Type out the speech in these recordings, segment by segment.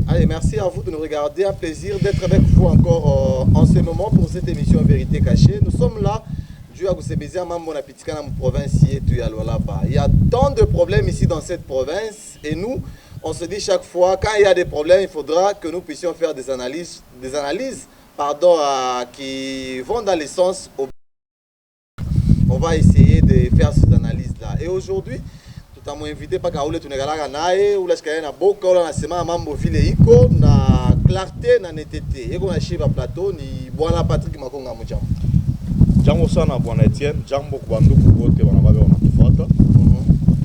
Allez, merci à vous de nous regarder. Un plaisir d'être avec vous encore en ce moment pour cette émission Vérité Cachée. Nous sommes là. Dieu a vous béni, mambo na pitika na province yetu ya Lualaba. Il y a tant de problèmes ici dans cette province et nous, on se dit chaque fois, quand il y a des problèmes, il faudra que nous puissions faire des analyses qui vont dans le sens. On va essayer de faire ces analyses-là. Et aujourd'hui, tout à mon invité, pas Kaoule Tunegalaga Nae, ou la Skayana Boka, ou la Sema Mambo Ville Iko, na clarté, na netete. Et qu'on a chié plateau, ni Boana Patrick Makonga Mujam. Jambo sana Bwana Etienne, jambo kwa ndugu wote wanababe wanatufuata.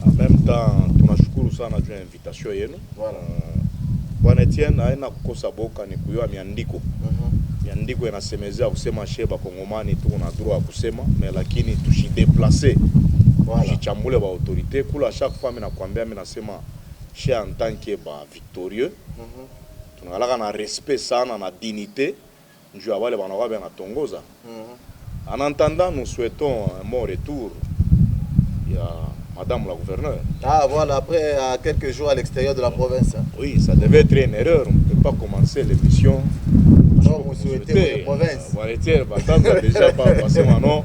En même temps, tunashukuru sana juu ya invitation yenu. Voilà. Bwana Etienne haina kukosa boka ni kuyoa miandiko. Miandiko inasemezea kusema sheba Kongomani tuko na droit kusema, mais lakini tushideplacer. Voilà. Tuchichambule ba autorité kula chaque fois mimi nakwambia mimi nasema chez en tant que ba victorieux. Tunalaka na respect sana na dignité njoo wale banawabe na tongoza. En entendant, nous souhaitons un bon retour. Il y a Madame la gouverneure. Ah voilà, après quelques jours à l'extérieur de la province. Hein. Oui, ça devait être une erreur. On ne peut pas commencer l'émission. Non, vous souhaitez la province. Voilà, déjà pas passé maintenant.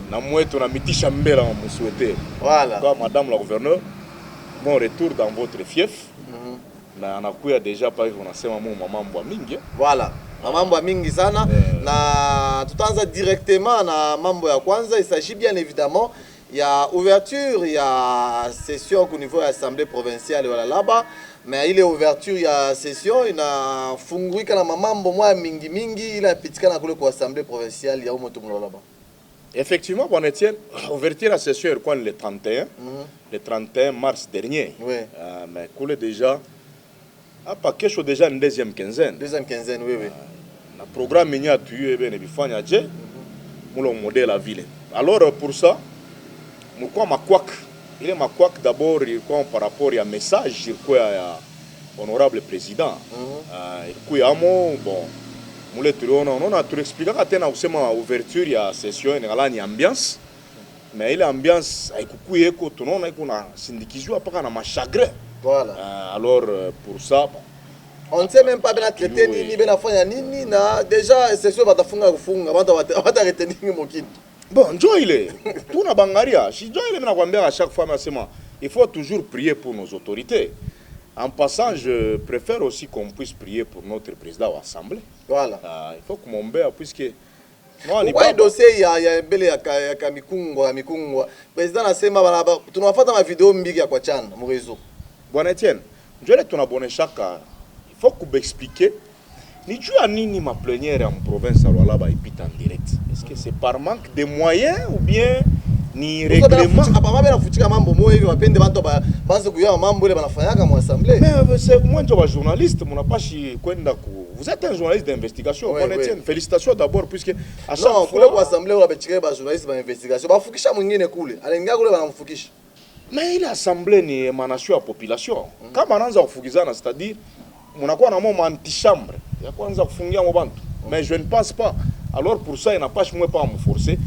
On a mis Chambela, vous souhaitez. Voilà. Madame la gouverneure, bon retour dans votre fief. On a déjà pas vu, on a fait maman Boamingi. Voilà. Na mambo ya mingi sana na tutaanza directement na mambo ya kwanza. Il s'agit bien évidemment il y a ouverture, il y a session au niveau de l'Assemblée provinciale voilà là-bas, mais il est ouverture, il y a session, il a funguika na mambo moya mingi mingi, il a pitikana kule kwa Assemblée provinciale ya umoto là-bas. Effectivement, bon Etienne, ouverture la session quoi le 31, le 31 mars dernier. Oui. Mais coule déjà pas quelque chose déjà une deuxième quinzaine. Deuxième quinzaine, oui, oui. Le programme mini a tué ben bifanya dje moulon modèle la ville. Alors pour ça, nous quoi ma quack. Il est ma quack d'abord par rapport à message il quoi honorable président. Il quoi amo bon moulé on a tout expliqué quand on a usema ouverture ya session ngala ni ambiance. Mais il ambiance ay kukuye ko tono na kuna sindikizwa paka na machagrin. Voilà. Alors pour ça, on ne sait même pas bien traiter ni bien afanya nini na déjà c'est sûr batafunga kufunga bata retenir mokini. Bon, Joe il est tout na bangaria. Si Joe il est nakwambia à chaque fois mais il faut toujours prier pour nos autorités. En passant, je préfère aussi qu'on puisse prier pour notre président de l'Assemblée. Voilà. Il faut que mon père puisque ouais, dossier ya mbele ya Mikungo. Président nasema bana tunafuata ma vidéo mbiki ya kwa chana mu réseau. Bon Etienne, je vais te abonner chaque. Il faut que vous m'expliquiez. Ni tu as ni ma plénière en province à Lualaba et puis en direct. Est-ce que c'est par manque de moyens ou bien ni règlement? Apparemment bien futika mambo moyo hivi wapende bantu banze kuya mambo ile banafanyaka mu assemblée. Mais c'est moi je suis journaliste, mon apache kwenda ku. Vous êtes un journaliste d'investigation. Bon Etienne, félicitations d'abord puisque à chaque fois kule kwa assemblée on abechike ba journaliste ba investigation. Ba fukisha mwingine kule. Alenga kule banamfukisha. Mais il assemblée ni émanation à population. Quand on a kufukizana, c'est-à-dire on a quoi na moment antichambre. Il y a quoi on a kufungia mobantu. Mais je ne pense pas. Alors pour ça il n'a pas moi pas me forcer.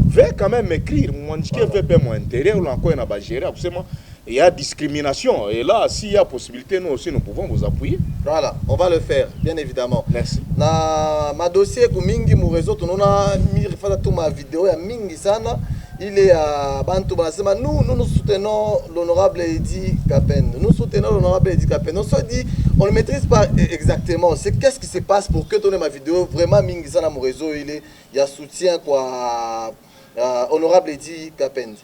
Vais quand même écrire mon indiquer VP mon intérêt ou encore na ba gérer absolument. Il y a discrimination et là s'il y a possibilité nous aussi nous pouvons vous appuyer. Voilà, on va le faire bien évidemment. Merci. Na ma dossier ku mingi mu réseau tunona mi rifata tu ma vidéo ya mingi sana. Il est à Bantou Banasema. Nous soutenons l'honorable Edi Kapende. Nous soutenons l'honorable Edi Kapende. On se dit, on ne maîtrise pas exactement. C'est qu'est-ce qui se passe pour que tu aies ma vidéo vraiment mingi na mon réseau. Il y a soutien quoi, honorable Edi Kapende.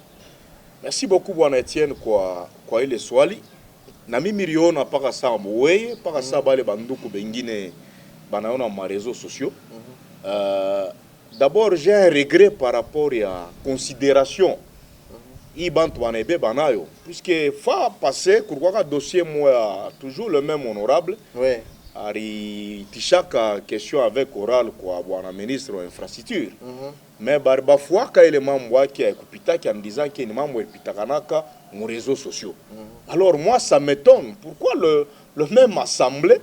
Merci beaucoup, Bwana Etienne, quoi il est swali. Na mimi riona paka sa mweye, paka sa bale banduku bengine banaona ma réseaux sociaux. D'abord, j'ai un regret par rapport à la considération. Puisque fa passé, pourquoi dossier moi toujours le même honorable. Oui. Ari chaque question avec oral quoi, bon ministre de l'infrastructure. Mais barba fois quand il est membre qui a coupita qui en disant qu'il est membre pitakanaka mon réseaux sociaux. Alors moi ça m'étonne pourquoi le même assemblée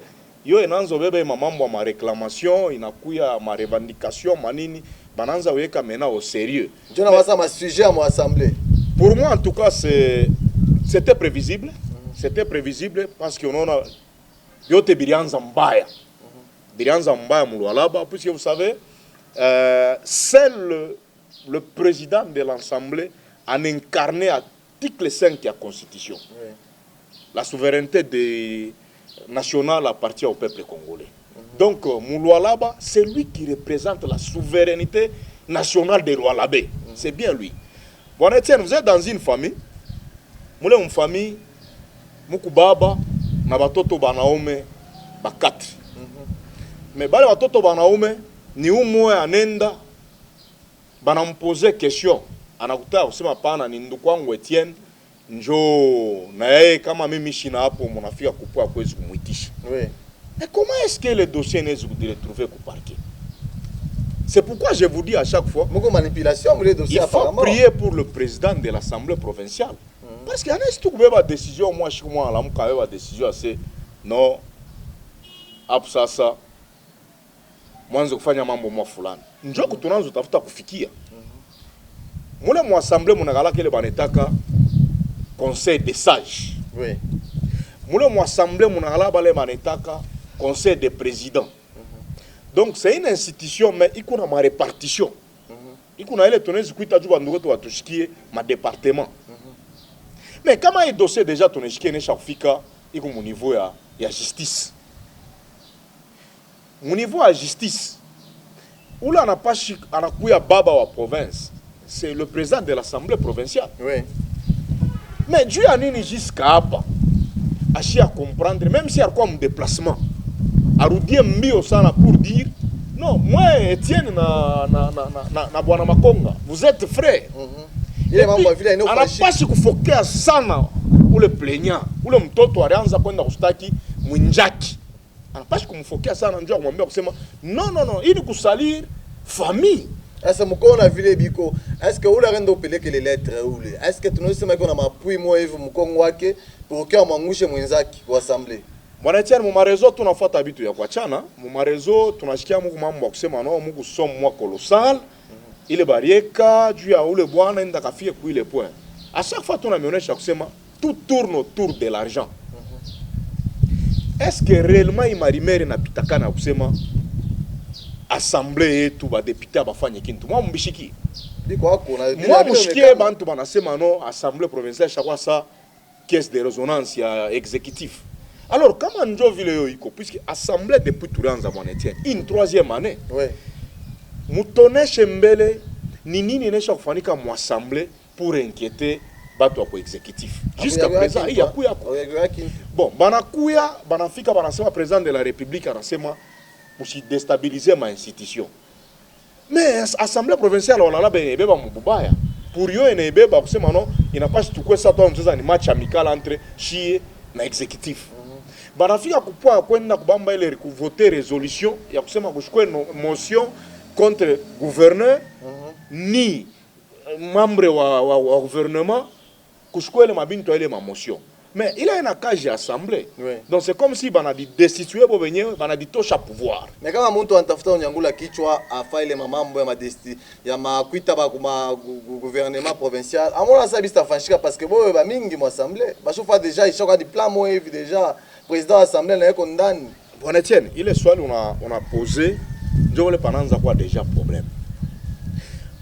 yo enanzo bebe mambo ma réclamation inakuya ma revendication manini bananza weka mena au sérieux. Je n'ai pas ma sujet à mon assemblée. Pour moi en tout cas c'était prévisible. C'était prévisible parce qu'on a yote birianza mbaya. Birianza mbaya Mulualaba, puisque vous savez, seul le président de l'Assemblée a incarné l'article 5 de la Constitution. Oui. La souveraineté nationale appartient au peuple congolais. Donc, Mulualaba, c'est lui qui représente la souveraineté nationale des Lualabé. C'est bien lui. Bon, Etienne, vous êtes dans une famille. Vous êtes une famille, Mukubaba, Nabatoto Banaome, Bakati. Mais bale Batoto Banaome, ni umwe anenda, banamposer question. Anakuta usema pana ni ndukwangu Etienne, njo na yeye kama mimi shina hapo mnafika kupua kwezi kumuitisha. Oui. Mais comment est-ce que le dossier n'est pas retrouvé au parquet? C'est pourquoi je vous dis à chaque fois, manipulation, il faut prier pour le président de l'Assemblée provinciale. Parce qu'il y a une décision, moi je suis une décision, c'est non, absasa, moi je fais un mambo moi fulani. Njoo kutunaanza tafuta kufikia. Mule mu assemblée munagala kele banetaka conseil des sages. Oui. Mule mu assemblée munagala bale banetaka conseil des présidents. Donc c'est une institution, mais il y a ma répartition. Il y a une répartition ma département. Mais comment il dossier déjà ton échiquier n'est chaque fois il y a mon niveau à justice. Mon niveau à justice. Où là on n'a pas baba wa province. C'est le président de l'Assemblée provinciale. Oui. Mais Dieu a nini jusqu'à apa. À comprendre, même si il y a quoi mon déplacement. Arudie mbio sana pour dire non, moi Etienne na bwana Makonga, vous êtes frères. Ile mambo vile ino fashi. Anapasi kufokea sana ule plaignant, ule mtoto alianza kwenda kustaki mwinjaki. Anapasi kumfokea sana njoo kumwambia kusema non, ili kusalir famille. Est-ce mukona vile biko? Est-ce que ule rendo peleke les lettres ule? Est-ce que tunosema iko na mapui moyo hivi mkongo wake pour que amangushe mwenzaki kwa assemblée? Bwana Etienne, mu marezo tunafuata vitu ya kuachana, mu marezo tunashikia Mungu mambo ya kusema no Mungu somo mwa colossal. Ile barieka juu ya ule bwana enda kafie ku ile point. À chaque fois tunamionyesha kusema tout tourne autour de l'argent. Est-ce que réellement imarimere na pitakana kusema assemblée yetu ba député bafanye kintu? Mwa mbishiki. Biko hako na mwa mshikie bantu banasema no assemblée provinciale chaque ça caisse de résonance ya exécutif. Alors, comment nous vile puisque l'Assemblée depuis Touranza Etienne, une troisième année, oui. Moutone Chembele, Nini n'est chaque fois comme assemblée pour inquiéter bateau exécutif. Jusqu'à présent, il y a quoi? Bon, Banakuya, Banafika, Banasema, président de la République, Anasema, pour déstabiliser ma institution. Mais l'Assemblée provinciale, on a là, pour eux, il n'a pas tout quoi ça, un match amical entre Chie et exécutif. Banafika kupwa kwenda kubamba ile voter résolution ya kusema kuchukua motion contre gouverneur ni membre wa gouvernement kuchukua ile mabintu ile ma motion. Mais il a une cage assemblée. Oui. Donc c'est comme si bana di destituer bo benyewe bana di tosha pouvoir. Mais kama mtu anatafuta unyangula kichwa afa ile mambo ya madesti ya makuita ba kuma gouvernement provincial. Amona ça bista fashika parce que bo ba mingi mo assemblée. Ba chofa déjà il choka di plan mo hivi déjà président de l'Assemblée n'a pas condamné. Bon Etienne, il est soit on a posé, je voulais pas n'en avoir déjà problème.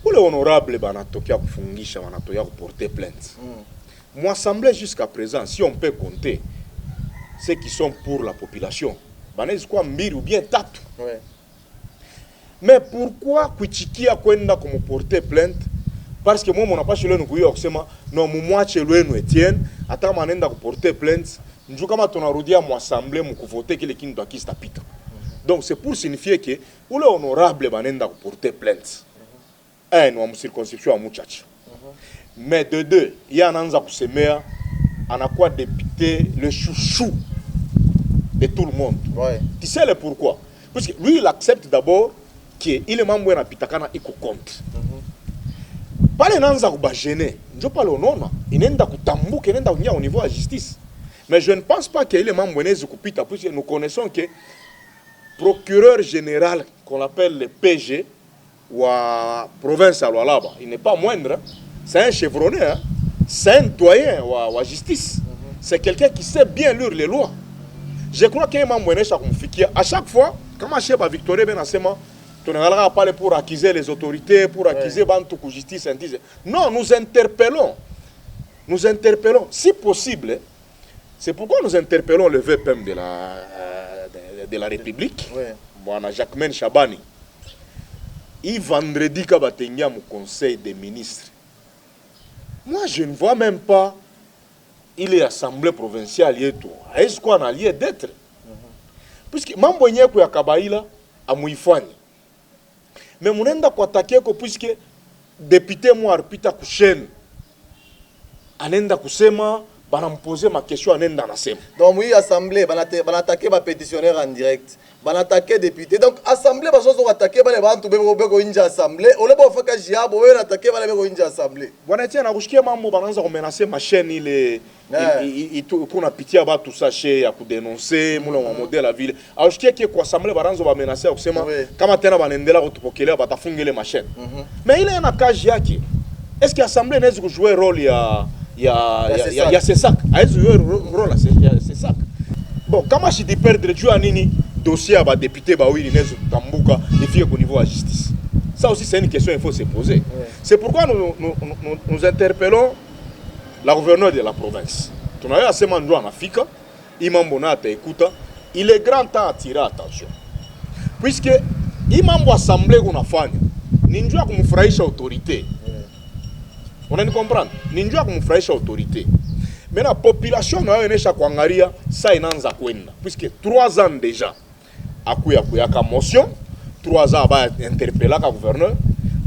Pour les honorables, banatokia kufungisha, banatokia porter plainte. Moi, Assemblée jusqu'à présent, si on peut compter ceux qui sont pour la population, banez quoi mbiri ou bien tatu. Ouais. Mais pourquoi kuchikia kwenda comme porter plainte? Parce que moi, mon pas chez le nous non, moi chez le nous Etienne, attends manenda porter plainte. Nous avons dit à l'Assemblée pour voter que les kintu akista pita. Donc c'est pour signifier que ou le honorable banenda porter plainte. Un, nous avons circonscription à Mouchachi. Mais de deux, il y a un anza kusemea, on a quoi député le chouchou de tout le monde. Ouais. Tu sais le pourquoi? Parce que lui il accepte d'abord qu'il est membre de pitakana iko compte. Pas les nanza kuba gêner. Je parle au non, il nenda kutambuka, il nenda kunya au niveau de la justice. Mais je ne pense pas qu'il est membre de Kupita, puisque nous connaissons que le procureur général, qu'on appelle le PG, ou à province à Lualaba, il n'est pas moindre, c'est un chevronné, hein? C'est un doyen ou à justice. C'est quelqu'un qui sait bien lire les lois. Je crois que mambo enesha kumfikia à chaque fois kama Sheba Victoria ben asema tunalala parler pour accuser les autorités, pour accuser bantu ku justice indize. Non, nous interpellons. Nous interpellons si possible. C'est pourquoi nous interpellons le VPM de la République. Bwana Jacquemain Shabani. Et vendredi quand batengia mon conseil des ministres. Moi je ne vois même pas il est assemblée provinciale yetu. Est-ce qu'on a lieu d'être? Puisque mambo nyeko ya Kabaila amuifanya. Mais munenda kwa takeko puisque député mo arpita kusheni. Anenda kusema banamposer ma question anenda nasema. Donc oui assemblée banattaquer ba pétitionnaire en direct. Banattaquer député. Donc assemblée baso zo attaquer bale bantu beko inja assemblée. Ole bo faka jiabo we attaquer bale beko inja assemblée. Bwana tia na kushikia mambo bananza ko menacer ma chaîne ile kuna pitia ba tout ça chez ya kudénoncer mula wa modèle la ville. Akushikia ki kwa assemblée bananza ba menacer kusema kama tena banendela kutupokelea batafungile ma chaîne. Mais ile na kaji yake. Est-ce que l'Assemblée n'a pas joué rôle il y a ces sacs. Elle a joué rôle il ces sacs. Bon, comment je dis perdre Dieu à nini dossier à député Baoui Inès Tambuka et filles au niveau de la justice. Ça aussi c'est une question qu'il faut se poser. Ouais. C'est pourquoi nous interpellons la gouverneure de la province. Tu as eu assez de droit en Afrique, Imambona écoute, il est grand temps à tirer attention. Puisque Imambo assemblée qu'on a fait, ninjua kumfurahisha autorité. On a comprendre. Ninjua kumfurahisha autorité. Mais la population na yonesha kuangalia ça inaanza kwenda. Puisque 3 ans déjà akuya ka motion, 3 ans ba interpeller ka gouverneur.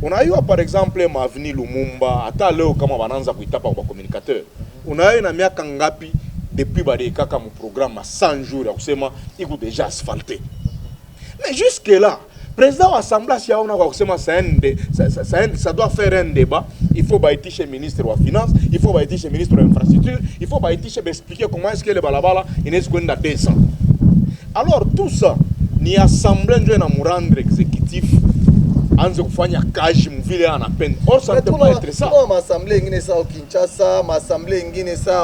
On a eu par exemple Maveni Lumumba, ata leo kama bananza kuitapa kwa communicateur. On a eu na miaka ngapi depuis ba de kaka mu programme 100 jours ya kusema iko déjà asphalté. Mais jusque là président de l'Assemblée, ça doit faire un débat. Il faut être chez le ministre de la Finance, il faut être chez le ministre de l'Infrastructure, il faut expliquer comment est-ce que le balabala est descend. Alors tout ça, ni Assemblée de rendre exécutif, en se faisant cash, ville en peine. Or ça ne peut pas être ça. L'Assemblée au Kinshasa, l'Assemblée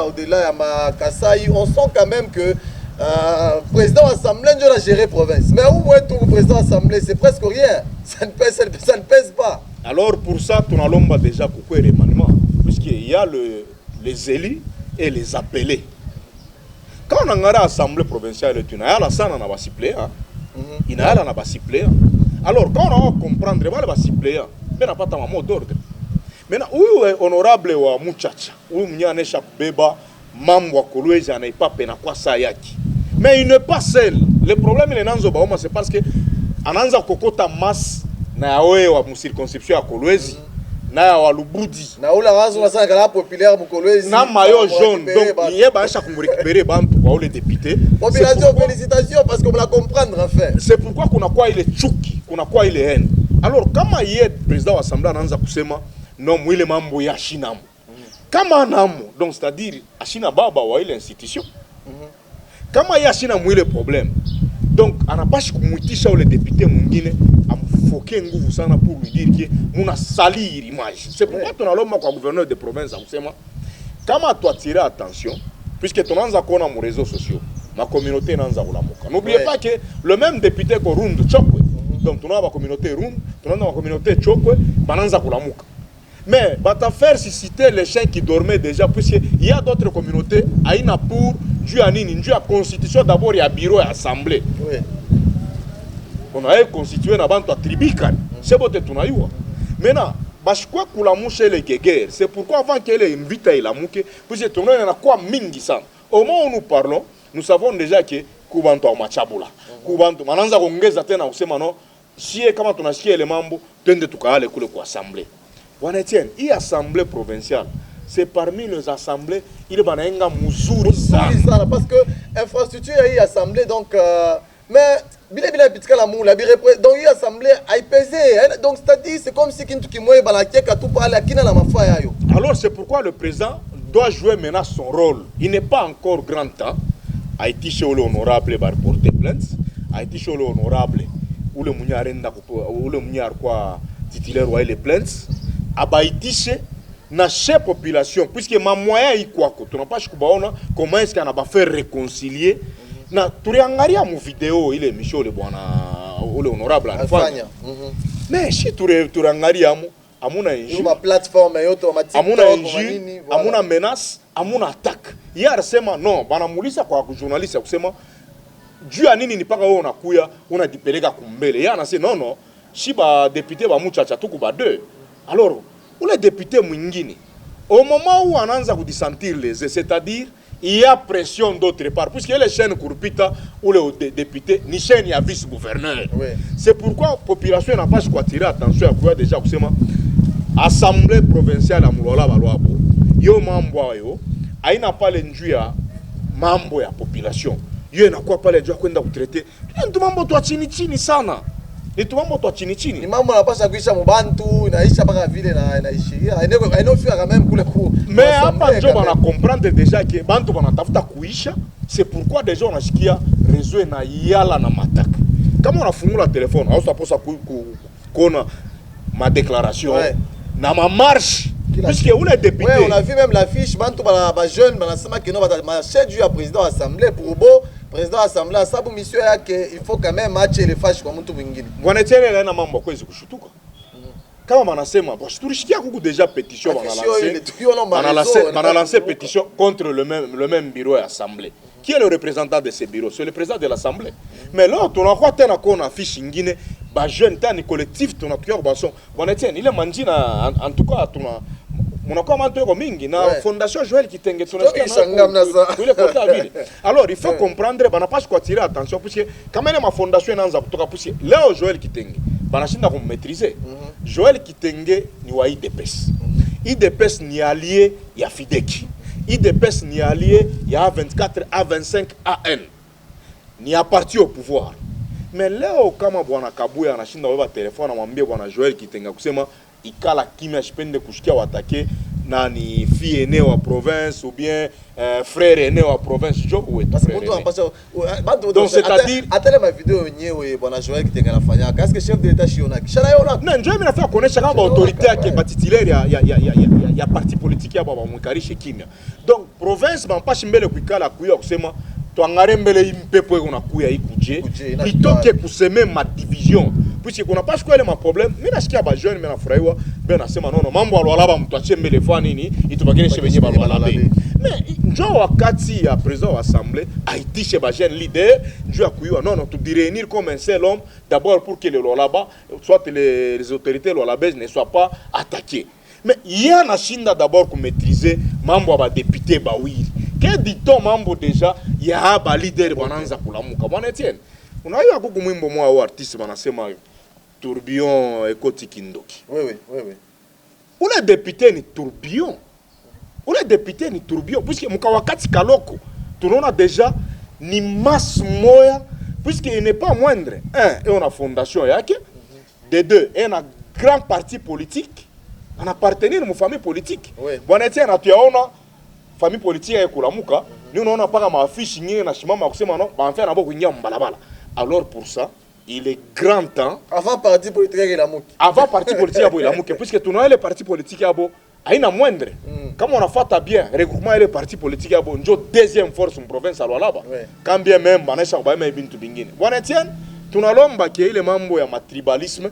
au-delà de Kasaï, on sent quand même que président de l'Assemblée, je la gérer province. Mais où est tout président de l'Assemblée? C'est presque rien. Ça ne pèse pas. Alors pour ça, tu as déjà coupé les remaniements. Puisqu'il y a les élus et les appelés. Quand on a l'Assemblée provinciale, tu as la salle en suppléant. Il y a la suppléant. Alors quand on va comprendre, il va suppléant. Il n'y a pas de mot d'ordre. Maintenant, où est honorable ou Mouchacha? Où il y a un échappe bébé? Mambo Kolwezi n'a pas peine à quoi ça yaki. Mais il n'est pas seul. Le problème il est dans Zobaoma, c'est parce que ananza kokota masse na oe wa circonscription à Kolwezi na wa Lubudi. Na ola razo na sanga populaire mu Kolwezi. Na maillot jaune. Donc il y a ba chaque pour récupérer bantu pour les députés. Population félicitations parce qu'on va comprendre en fait. C'est pourquoi qu'on a quoi il est chuki, qu'on a quoi il est haine. Alors comment il est président de l'Assemblée ananza kusema non mwile mambo ya shinamu. Kama namo, donc c'est-à-dire Achina Baba wa ile institution. Kama ya Achina mwile problème. Donc anapashi kumuitisha ule député mwingine amfoke nguvu sana pour lui dire que muna salir image. C'est pourquoi tunalomba kwa gouverneur de province akusema kama tu attirer attention puisque tunaanza kuona mu réseaux sociaux ma communauté inaanza kulamuka. N'oubliez pas que le même député ko Rundu Chokwe. Donc tunao ba communauté Rundu, tunao ba communauté Chokwe bananza kulamuka. Mais bata faire susciter les chiens qui dormaient déjà, puisqu'il y a d'autres communautés, aïna pour Dieu à Nini, Dieu à constitution d'abord il y a bureau et assemblée. Oui. On a constitué na bantu à Tribikan. C'est bon tout na yo. Maintenant, bashkwa kula mouche les guerres. C'est pourquoi avant qu'elle invite à la mouke, puisque tout le monde a quoi mingi ça. Au moment où nous parlons, nous savons déjà que Kubanto a machabula. Kubanto mananza kongeza tena usema no, si kama tunashikia ile mambo, twende tukaale kule kwa assemblée. Wanetienne, il assemblée provinciale, c'est parmi les assemblées, il va y avoir muzuri sana. Parce que l'infrastructure est assemblée, donc, mais, donc il assemblée a pesé. Donc, c'est-à-dire, c'est comme si qui mouille balakieka tout parler à qui n'a la mafia. Alors, c'est pourquoi le président doit jouer maintenant son rôle. Il n'est pas encore grand temps. Haïti chez l'honorable va porter plainte. Haïti chez l'honorable, où le mouniar quoi titulaire ou les plaintes. Abaïtiche na chef population puisque ma moyen y quoi tu n'as pas comment est-ce qu'on a pas fait réconcilier na tuliangalia mu video ile émission le bwana ule honorable alifanya mais si tuliangalia amuna injure ma plateforme yote wa TikTok amuna injure amuna menace amuna attaque hier sema non banamulisa kwa journaliste kusema juu ya nini nipaka wewe unakuya unajipeleka kumbele yeye anasema non si ba député ba muchacha tuku ba deux alors ule député mwingine au moment où on anaanza kudisentir les c'est-à-dire il y a pression d'autre part puisque les chaînes kurpita ou les députés ni chaîne ya vice-gouverneur c'est pourquoi la population n'a pas attirer attention à quoi déjà kusema assemblée provinciale ya Mulwala Balwabo yo mambo ayo aina pale njuu ya mambo ya population yo inakuwa pale njuu kwenda kutraiter ndio mambo tu chini sana ni tu mambo tu chini ni mambo yanapaswa kuisha mubantu inaisha mpaka vile na inaishiria hainofika quand même kule ku mais hapa ndio bana comprendre déjà que bantu banatafuta kuisha c'est pourquoi déjà unashikia réseau na yala na mataka kama unafungula telefone au saposa kuona ma déclaration na ma marche puisque où les députés on a vu même l'affiche bantu ba jeune banasema que non ba chef du président assemblée pour beau président assemblée sababu mission yake il faut quand même match les fâche kwa mtu mwingine bwana tele na mambo kwezi kushutuka kama wanasema boss tulishikia kuku déjà pétition banalancé pétition contre le même bureau à assemblée qui est le représentant de ce bureau c'est le président de l'assemblée mais là tu n'as tena qu'on affiche ngine ba jeune tani collectif tunakuwa bason bwana tele ile manjina en tout cas tuna munakuwa manto mingi na fondation Joël Kitenge tunasikia ile côté vile alors il faut comprendre bana pas quoi tirer attention parce que quand même ma fondation inaanza kutoka puisque leo Joël Kitenge banashinda kummaîtriser Joël Kitenge ni wa IDPS IDPS ni allié ya Fideki IDPS ni allié ya 24 A25 AN ni a parti au pouvoir mais leo kama bwana Kabuya anashinda wewe telefone amwambie bwana Joël Kitenge kusema ikala kimya shipende kushikia watake nani fille aînée wa province ou bien frère aîné wa province jo ou parce que mtu anapasha donc c'est-à-dire atele ma vidéo yenyewe bwana Joël Kitenge anafanya est-ce que chef de l'état shiona kishana yona non ndio mimi nafaa kuonesha kama autorité yake batitulaire ya parti politique ya baba mwikarishi kimya donc province bampashi mbele kuikala kuya kusema tuangare mbele impepo unakuya ikuje plutôt kuseme ma division puisque kuna pas quoi ma problème mimi nasikia ba jeune mimi nafurahiwa ben nasema nono mambo alwalaba mtu achie mbele fwa nini itubakene shebenye balwalabe mais njoo wakati ya président wa assemblée aitishe ba jeune leader njoo akuiwa non tu réunir comme un seul homme d'abord pour que le lwalaba soit les autorités lwalabaises ne soient pas attaquées mais hier nashinda d'abord ku maîtriser mambo ba député ba wili que dit-on mambo déjà ya ba leader bananza kulamuka bwana Etienne unaiwa kuku mwimbo mwa wa artiste banasema tourbillon ekoti kindoki oui ule député ni tourbillon puisque mukawakati kaloko tunaona déjà ni masse moya puisque il n'est pas moindre et on a fondation yake de deux et un grand parti politique on appartenir mu famille politique bwana Etienne atuyaona famille politique ya kulamuka ni unaona paka maaffiche nyingine na shimama kusema non ba faire nabo kunyia mbalabala alors pour ça il est grand temps avant parti politique ya Lamuke puisque tunaona les partis politiques yabo haina moindre kama unafuata bien regroupement ile parti politique yabo njo deuxième force en province alwalaba quand bien même banaisha kubaima bintu bingine bwana Etienne tunalomba ke ile mambo ya matribalisme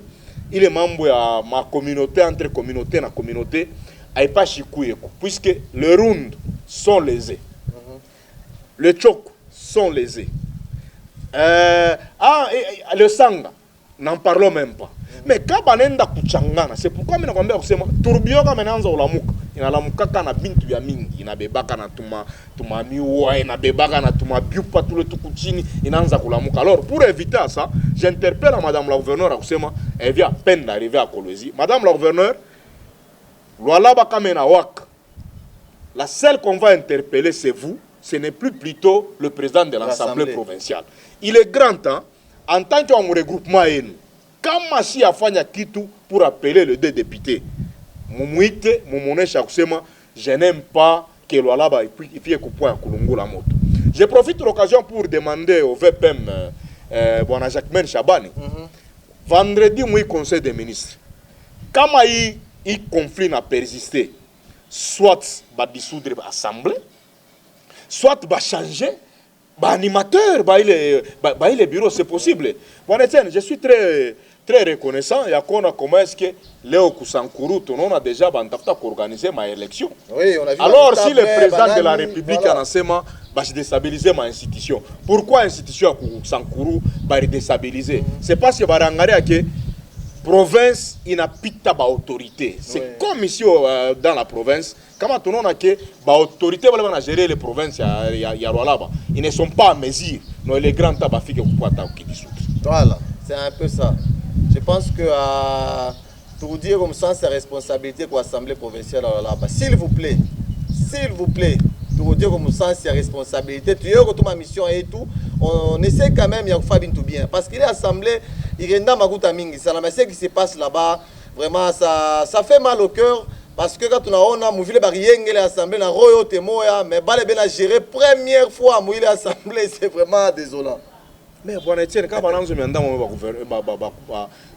ile mambo ya ma communauté entre communauté na communauté aipashi kuyeko puisque le round sont lésés le chok sont lésés le sanga n'en parlons même pas mais quand banenda kuchangana c'est pourquoi mimi nakwambia kusema tourbillon kama inaanza ulamuka inalamuka kana bintu ya mingi inabebaka na tuma miwa inabebaka na tuma biupa tout le tuku chini inaanza kulamuka alors pour éviter ça j'interpelle à madame la gouverneure à kusema elle vient à peine d'arriver à Kolwezi madame la gouverneure Lwalaba kamena wak la seule qu'on va interpeller c'est vous ce n'est plus plutôt le président de l'Assemblée provinciale. Il est grand temps, en tant que regroupement, kama si afanya kitu pour appeler les deux députés. Mumuite, mumone chakusema, je n'aime pas que Lwalaba ait point à Kulungu la moto. Je profite de l'occasion pour demander au VPM, Bwana Jacquemaine Chabani, vendredi, moi, conseil des ministres, kama y conflit n'a persisté, soit va dissoudre l'Assemblée, soit va changer animateur, il est bureau, c'est possible. Bon, Etienne, je suis très reconnaissant. Il y a comment est-ce que Léo Kusankuru, on a déjà organisé ma élection. Oui, on a vu. Alors, si le président de la République a lancé va déstabiliser ma institution. Pourquoi l'institution Kusankuru va déstabiliser? C'est parce que que province, il n'a pas d'autorité. C'est comme ici dans la province. Comment on a que l'autorité va gérer les provinces, ils ne sont pas à mesure. Non, les grands tabacs qui dissout. Voilà, c'est un peu ça. Je pense que pour dire comme ça, c'est responsabilité pour l'Assemblée provinciale là-bas. S'il vous plaît, pour dire comme ça, c'est responsabilité. Tu as ma mission et tout. On essaie quand même de faire tout bien. Parce qu'il est assemblée, il y a mais ce qui se passe là-bas, vraiment, ça fait mal au cœur. Parce que quand on a mouillé l'assemblée, on a royo témoin, mais on géré première fois mouillé l'assemblée, c'est vraiment désolant. Mais bon, Etienne, quand on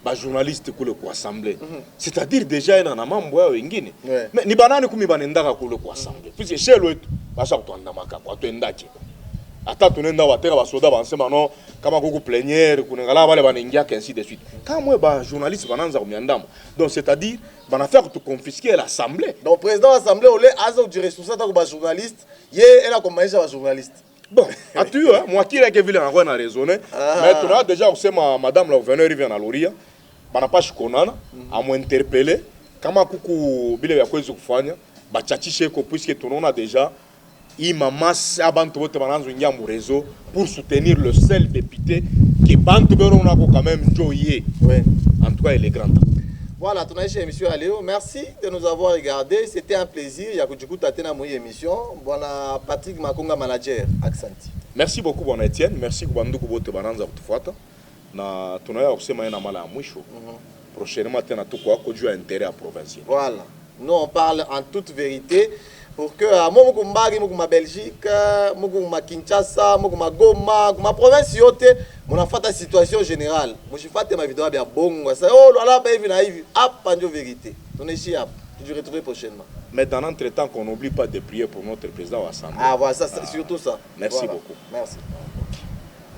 a journaliste pour l'assemblée, c'est-à-dire déjà il y a un membre wengine. Mais ni banane comme banenda pour l'assemblée. Puisque chez l'autre, parce que tu as ndaki. Ata tunenda wateka basoda bansema non kama kuku plénière kunengala bale banengia ainsi de suite. Quand moi ba journaliste bananza kumiandama. Donc c'est-à-dire bana faire tout confisquer l'assemblée. Donc président de l'assemblée olé azo du responsable ko ba journaliste, yé elle a commencé ba journaliste. Bon, atu moi qui est que ville en a raisonné, mais tu as déjà aussi madame la gouverneure vient à Loria, bana pas konana à m'interpeller kama kuku bile ya kwezi kufanya ba chachishe ko puisque tout on a déjà il m'a massé à Bantou au réseau pour soutenir le seul député qui Bantou a quand même joyé. En tout cas, il est grand. Voilà, ton chez émission Aléo. Merci de nous avoir regardé. C'était un plaisir. Il y a que du coup, tu as une émission. Voilà, Patrick Makonga, manager, Accenti. Merci beaucoup, bon Etienne. Merci beaucoup, Bote Bananza, Tufuata. Na tunaya kusema na mala mwisho. Prochainement, tu as tout jouer intérêt à provincial. Voilà. Nous, on parle en toute vérité. Pour que moi ma Belgique, ma Kinshasa, ma Goma, ma province yote, mon fait la situation générale. Moi je fais ma vidéo bien bon, ça oh là là naïve, vérité. On est ici, je retrouverai prochainement. Mais dans l'entretemps qu'on n'oublie pas de prier pour notre président Assemblée. Ah voilà, ça c'est surtout ça. Merci beaucoup. Merci.